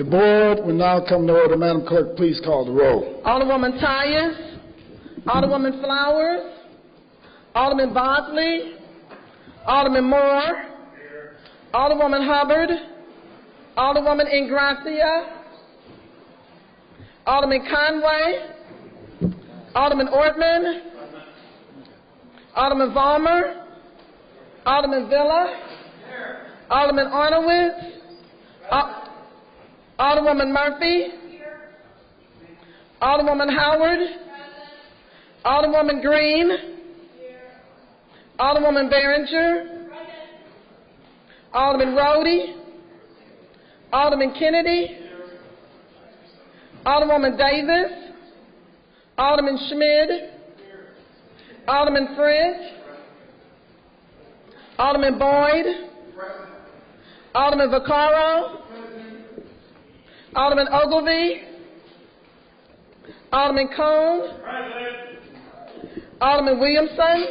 The board will now come to order. Madam Clerk, please call the roll. Alderwoman Tyus, Alderwoman Flowers, Alderman Bosley, Alderman Moore, Alderwoman Hubbard, Alderwoman Ingracia, Alderman Conway, Alderman Ortman, Alderman Vollmer, Alderman Villa, Alderman Arnowitz, Alderwoman Murphy, Alderwoman Howard, Alderwoman Green, Alderwoman Behringer, Alderman Rhodey, Alderman Kennedy, Alderwoman Davis, Alderman Schmid, Alderman French, Alderman Boyd, Alderman Vaccaro, Alderman Ogilvie, Alderman Cone, Alderman Williamson,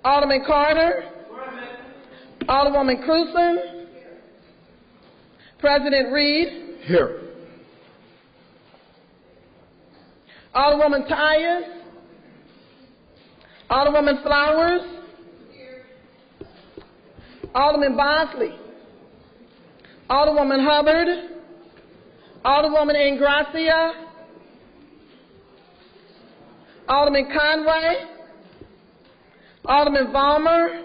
Alderman Carter, Alderwoman Cruzen, President Reed. Here. Alderwoman Tyus, Alderwoman Flowers, Alderman Bosley, Alderwoman Hubbard, Alderwoman Ingracia, Alderman Conway, Alderman Vollmer,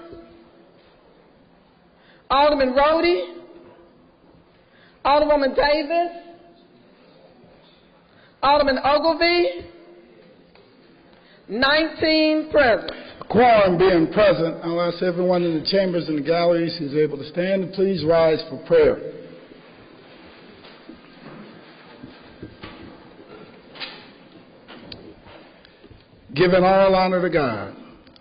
Alderman Rhodey, Alderwoman Davis, Alderman Ogilvie, 19 present. Quorum being present, I'll ask everyone in the chambers and the galleries who's able to stand to please rise for prayer. Giving all honor to God,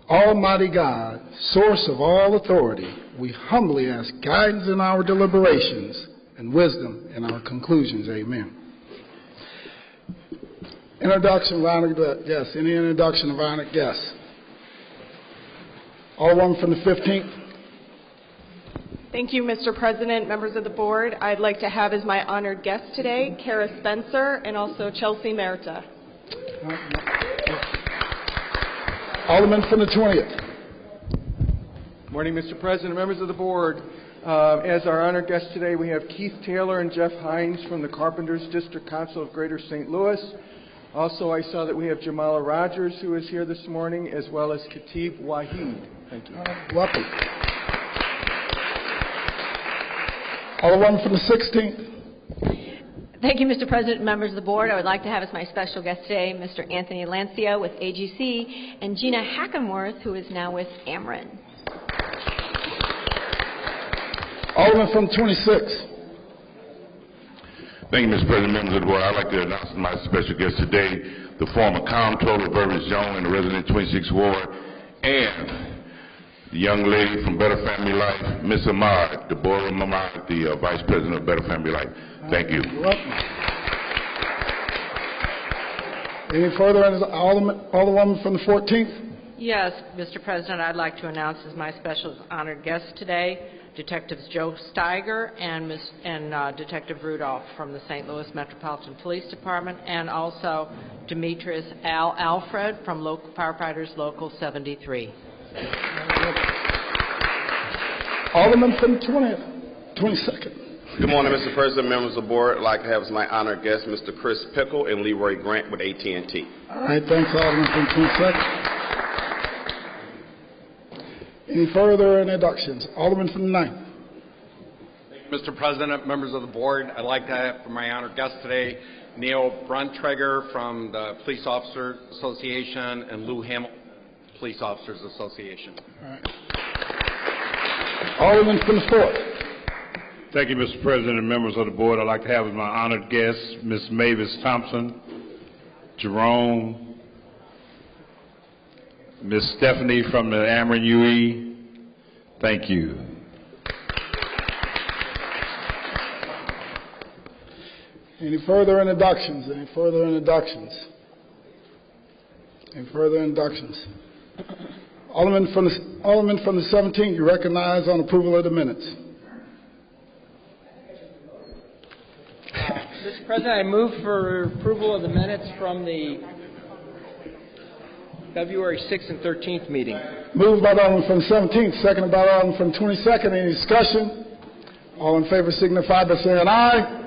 Almighty God, source of all authority, we humbly ask guidance in our deliberations and wisdom in our conclusions. Amen. Introduction of honored guests. Any introduction of honored guests? Alderwoman from the 15th. Thank you, Mr. President, members of the board. I'd like to have as my honored guest today, Kara Spencer and also Chelsea Merta. Alderman from the 20th. Morning, Mr. President, members of the board. As our honored guests today, we have Keith Taylor and Jeff Hines from the Carpenters District Council of Greater St. Louis. Also, I saw that we have Jamala Rogers, who is here this morning, as well as Khatib Waheed. Thank you. Welcome. Alderwoman from the 16th. Thank you, Mr. President, members of the board. I would like to have as my special guest today Mr. Anthony Lancia with AGC and Gina Hackenworth, who is now with Ameren. Alderman from 26. Thank you, Mr. President, members of the board. I'd like to announce my special guest today, the former Comptroller Burris Jones and the resident 26th Ward, and the young lady from Better Family Life, Miss Ahmad, Deborah Ahmad, the Vice President of Better Family Life. Thank you. You're welcome. Any further? Alderwoman from the 14th. Yes, Mr. President, I'd like to announce as my special honored guest today Detectives Joe Steiger and Detective Rudolph from the St. Louis Metropolitan Police Department, and also Demetrius Alfred from Firefighters Local 73. Alderman from the 22nd. Good morning, Mr. President, members of the board. I'd like to have as my honored guests Mr. Chris Pickle and Leroy Grant with AT&T. All right, thanks, Alderman from the 22nd. Any further introductions? Alderman from the 9th. Thank you, Mr. President, members of the board. I'd like to have for my honored guest today Neil Bruntreger from the Police Officers Association and Lou Hamilton, Police Officers Association. All right. Alderman from the 4th. Thank you, Mr. President and members of the board. I'd like to have as my honored guests Ms. Mavis Thompson, Jerome, Ms. Stephanie from the Ameren UE. Thank you. Any further introductions? Any further introductions? Any further introductions? Alderman from the 17th, you recognize on approval of the minutes. President, I move for approval of the minutes from the February 6th and 13th meeting. Moved by the Alderman from the 17th, seconded by the Alderman from the 22nd. Any discussion? All in favor signify by saying aye.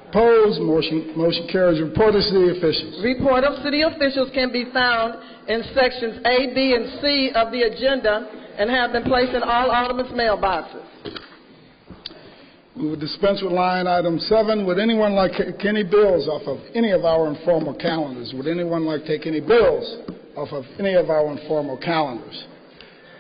Opposed? Motion carries. Report of city officials. Report of city officials can be found in sections A, B, and C of the agenda and have been placed in all aldermen's mailboxes. We will dispense with line item 7. Would anyone like to take any bills off of any of our informal calendars? Would anyone like to take any bills off of any of our informal calendars?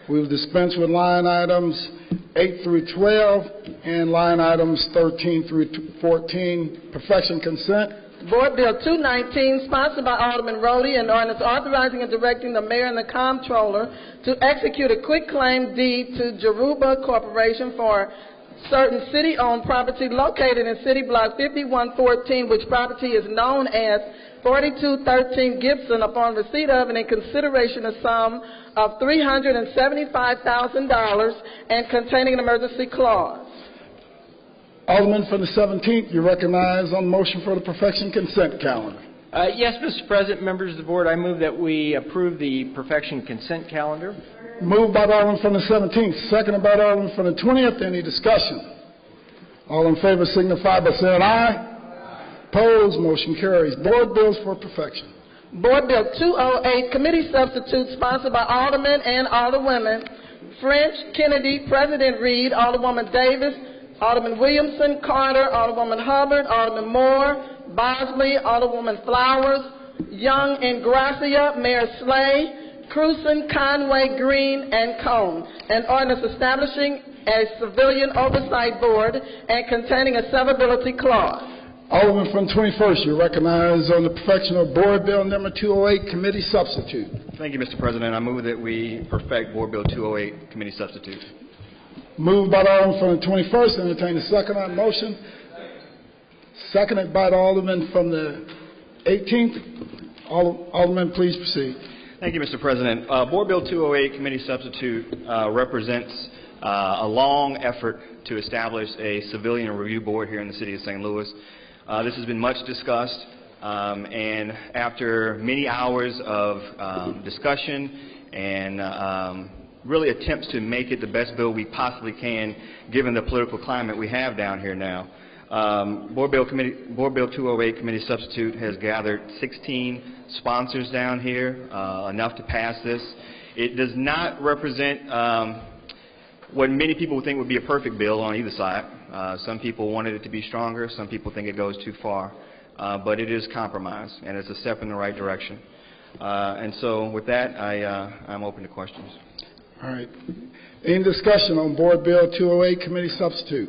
We will dispense with line items 8 through 12 and line items 13 through 14. Perfection consent. Board Bill 219, sponsored by Alderman Rhodey, an ordinance authorizing and directing the mayor and the comptroller to execute a quitclaim deed to Jaruba Corporation for certain city-owned property located in City Block 5114, which property is known as 4213 Gibson, upon receipt of and in consideration a sum of $375,000 and containing an emergency clause. Alderman from the 17th, you recognize on motion for the perfection consent calendar. Yes, Mr. President, members of the board, I move that we approve the perfection consent calendar. Moved by the Alderman from the 17th, seconded by the Alderman from the 20th. Any discussion? All in favor signify by saying aye. Opposed? Motion carries. Board bills for perfection. Board Bill 208, committee substitute, sponsored by Aldermen and Alderwomen French, Kennedy, President Reed, Alderwoman Davis, Alderman Williamson, Carter, Alderwoman Hubbard, Alderman Moore, Bosley, Alderwoman Flowers, Young and Gracia, Mayor Slay, Cruzen, Conway, Green, and Cone. An ordinance establishing a civilian oversight board and containing a severability clause. Alderman from 21st, you recognize on the perfection of Board Bill number 208, committee substitute. Thank you, Mr. President. I move that we perfect Board Bill 208, committee substitute. Moved by the Alderman from the 21st. Entertain a second on motion. Seconded by the Alderman from the 18th. Alderman, please proceed. Thank you, Mr. President. Board Bill 208, committee substitute, represents a long effort to establish a civilian review board here in the city of St. Louis. This has been much discussed, and after many hours of discussion and really attempts to make it the best bill we possibly can, given the political climate we have down here now, Board Bill 208 committee substitute has gathered 16 sponsors down here, enough to pass this. It does not represent what many people think would be a perfect bill on either side. Some people wanted it to be stronger. Some people think it goes too far. But it is compromise, and it's a step in the right direction. And so with that, I'm open to questions. All right. Any discussion on Board Bill 208, committee substitute?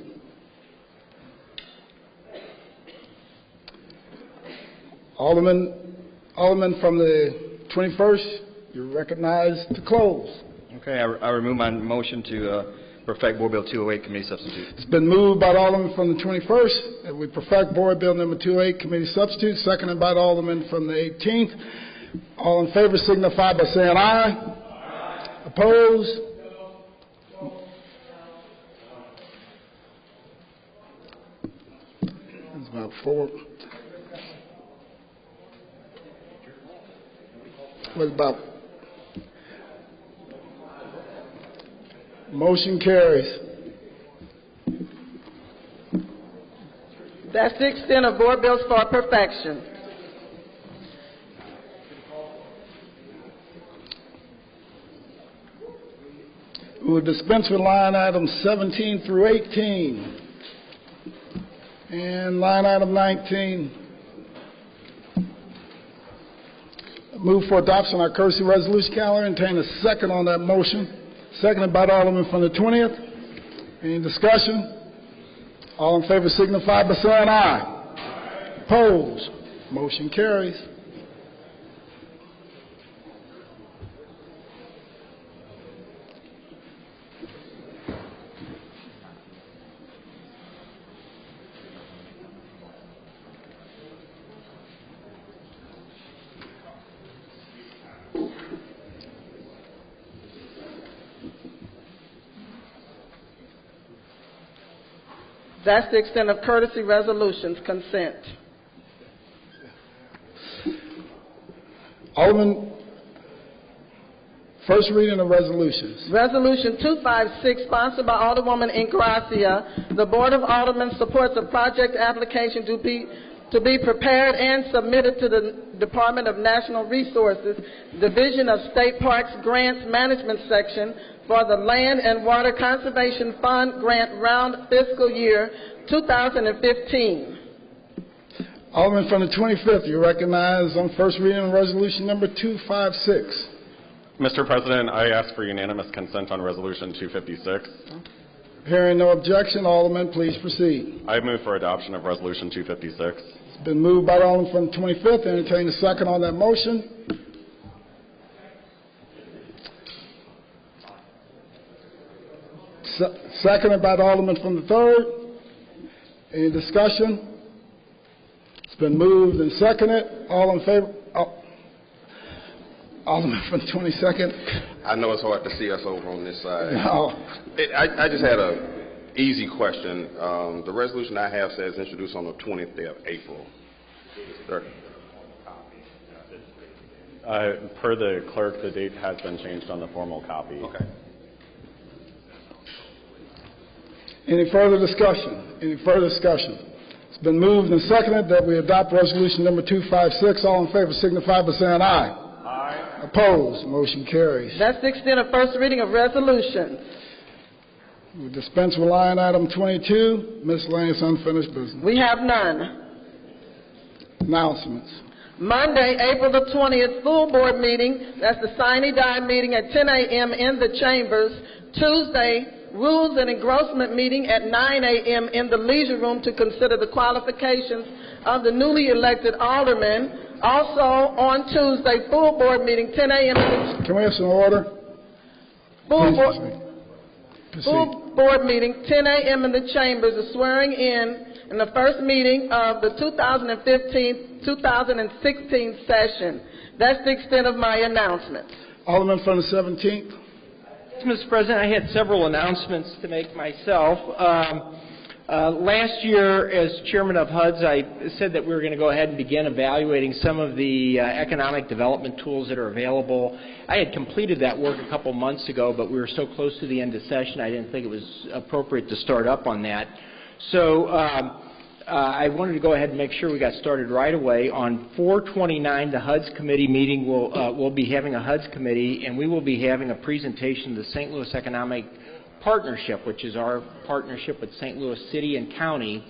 Alderman from the 21st, you're recognized to close. Okay, I remove my motion to perfect Board Bill 208, committee substitute. It's been moved by the Alderman from the 21st that we perfect Board Bill number 208, committee substitute, seconded by the Alderman from the 18th. All in favor signify by saying aye. Opposed? That's about 4. What about? Motion carries. That's the extent of board bills for perfection. We will dispense with line items 17 through 18. And line item 19. Move for adoption of our courtesy resolution calendar. Entertain a second on that motion. Seconded by the Alderman from the 20th. Any discussion? All in favor signify by saying aye. Opposed? Motion carries. That's the extent of courtesy resolutions consent. Alderman, first reading of resolutions. Resolution 256, sponsored by Alderwoman Ingracia. The Board of Aldermen supports a project application to be prepared and submitted to the Department of National Resources, Division of State Parks Grants Management Section for the Land and Water Conservation Fund grant round fiscal year 2015. Alderman from the 25th, you recognize on first reading of resolution number 256. Mr. President, I ask for unanimous consent on Resolution 256. Hearing no objection, Alderman, please proceed. I move for adoption of Resolution 256. It's been moved by the Alderman from the 25th. Entertain a second on that motion. Seconded by the Alderman from the 3rd. Any discussion? It's been moved and seconded. All in favor? Alderman from the 22nd. I know it's hard to see us over on this side. No. I just had an easy question. The resolution I have says introduced on the 20th day of April. Per the clerk, the date has been changed on the formal copy. Okay. Any further discussion? Any further discussion? It's been moved and seconded that we adopt resolution number 256. All in favor signify by saying aye. Aye. Opposed? Motion carries. That's the extent of first reading of resolutions. We dispense with line item 22, miscellaneous unfinished business. We have none. Announcements. Monday, April the 20th, full board meeting. That's the sine die meeting at 10 a.m. in the chambers. Tuesday, Rules and Engrossment meeting at 9 a.m. in the Leisure Room to consider the qualifications of the newly elected aldermen. Also on Tuesday, full board meeting, 10 a.m. Can we have some order? Full board meeting, 10 a.m. in the chambers, the swearing in the first meeting of the 2015-2016 session. That's the extent of my announcements. Alderman from the 17th. Mr. President, I had several announcements to make myself. Last year, as chairman of HUDs, I said that we were going to go ahead and begin evaluating some of the economic development tools that are available. I had completed that work a couple months ago, but we were so close to the end of session, I didn't think it was appropriate to start up on that. So I wanted to go ahead and make sure we got started right away. On 4/29, the HUDs committee meeting we'll be having a HUDs committee, and we will be having a presentation of the St. Louis Economic Partnership, which is our partnership with St. Louis City and County,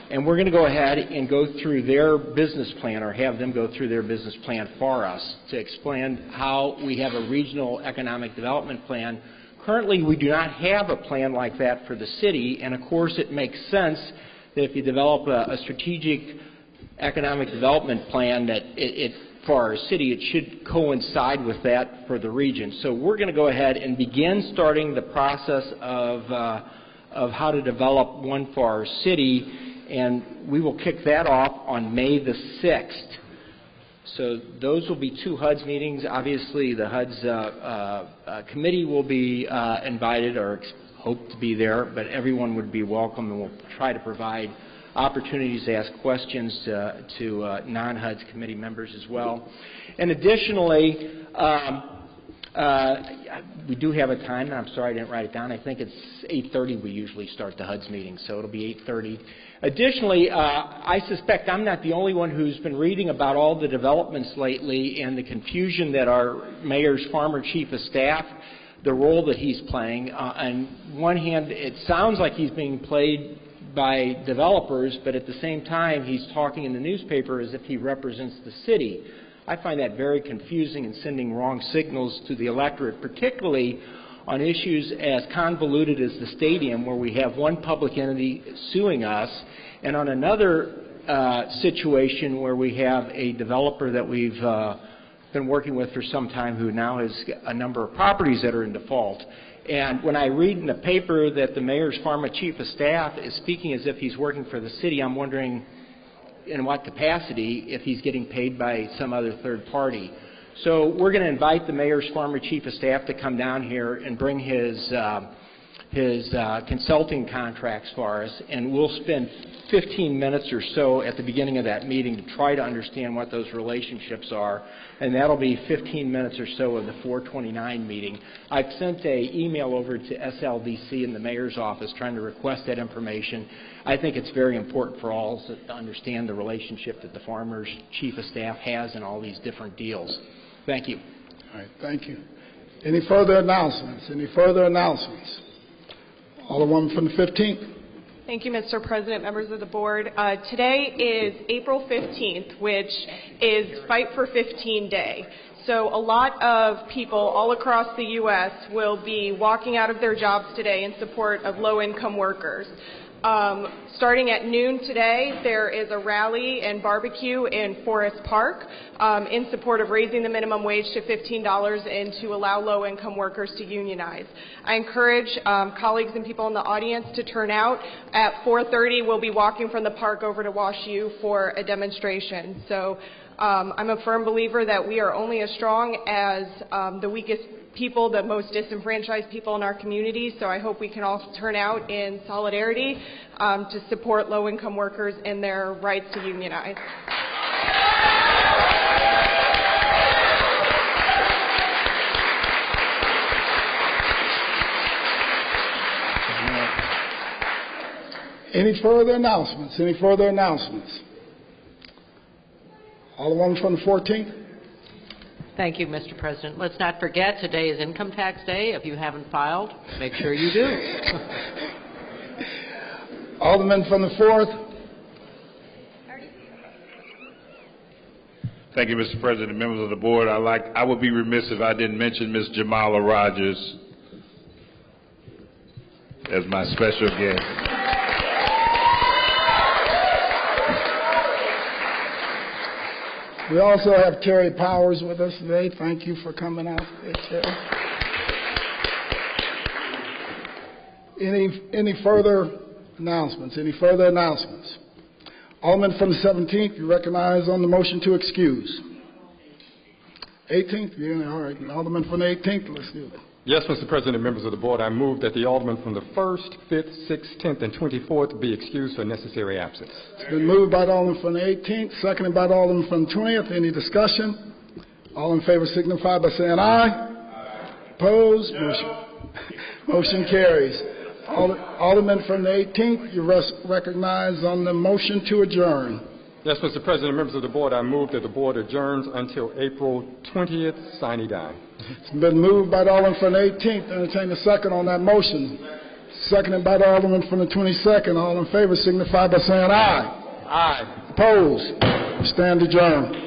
and we're going to go ahead and go through their business plan, or have them go through their business plan for us to explain how we have a regional economic development plan. Currently, we do not have a plan like that for the city, and of course it makes sense that if you develop a strategic economic development plan that for our city, it should coincide with that for the region. So we're going to go ahead and begin starting the process of how to develop one for our city, and we will kick that off on May the 6th. So those will be 2 HUDs meetings. Obviously, the HUDs committee will be invited, or hope to be there, but everyone would be welcome, and we'll try to provide opportunities to ask questions to non-HUDs committee members as well. And additionally, we do have a time, and I'm sorry I didn't write it down. I think it's 8:30 we usually start the HUDs meeting, so it'll be 8:30. Additionally, I suspect I'm not the only one who's been reading about all the developments lately and the confusion that our mayor's former chief of staff, the role that he's playing. On one hand, it sounds like he's being played by developers, but at the same time, he's talking in the newspaper as if he represents the city. I find that very confusing and sending wrong signals to the electorate, particularly on issues as convoluted as the stadium, where we have one public entity suing us, and on another situation where we have a developer that we've been working with for some time who now has a number of properties that are in default. And when I read in the paper that the mayor's former chief of staff is speaking as if he's working for the city, I'm wondering in what capacity, if he's getting paid by some other third party. So we're going to invite the mayor's former chief of staff to come down here and bring his his consulting contracts for us, and we'll spend 15 minutes or so at the beginning of that meeting to try to understand what those relationships are, and that'll be 15 minutes or so of the 429 meeting. I've sent an email over to SLDC in the mayor's office trying to request that information. I think it's very important for all of us to understand the relationship that the farmer's chief of staff has in all these different deals. Thank you. All right, thank you. Any further announcements? Any further announcements? Alderwoman from the 15th. Thank you, Mr. President, members of the board. Today is April 15th, which is Fight for 15 Day. So a lot of people all across the U.S. will be walking out of their jobs today in support of low-income workers. Starting at noon today, there is a rally and barbecue in Forest Park in support of raising the minimum wage to $15 and to allow low-income workers to unionize. I encourage colleagues and people in the audience to turn out. At 4:30, we'll be walking from the park over to Wash U for a demonstration. So I'm a firm believer that we are only as strong as the weakest people, the most disenfranchised people in our community, so I hope we can all turn out in solidarity to support low-income workers in their rights to unionize. Any further announcements? Any further announcements? Alderwoman from the 14th. Thank you, Mr. President. Let's not forget, today is Income Tax Day. If you haven't filed, make sure you do. Alderman from the 4th. Thank you, Mr. President, members of the board. I would be remiss if I didn't mention Ms. Jamala Rogers as my special guest. We also have Terry Powers with us today. Thank you for coming out today, Terry. Any further announcements? Any further announcements? Alderman from the 17th, you recognize on the motion to excuse. 18th? Yeah, all right. Alderman from the 18th, let's do it. Yes, Mr. President, members of the board, I move that the aldermen from the 1st, 5th, 6th, 10th, and 24th be excused for necessary absence. It's been moved by the alderman from the 18th, seconded by the alderman from the 20th. Any discussion? All in favor signify by saying aye. Aye. Opposed? Motion carries. Alderman from the 18th, you recognize on the motion to adjourn. Yes, Mr. President, members of the board, I move that the board adjourns until April 20th, sine die. It's been moved by the alderman from the 18th. Entertain a second on that motion. Seconded by the alderman from the 22nd. All in favor signify by saying aye. Aye. Opposed? Stand adjourned.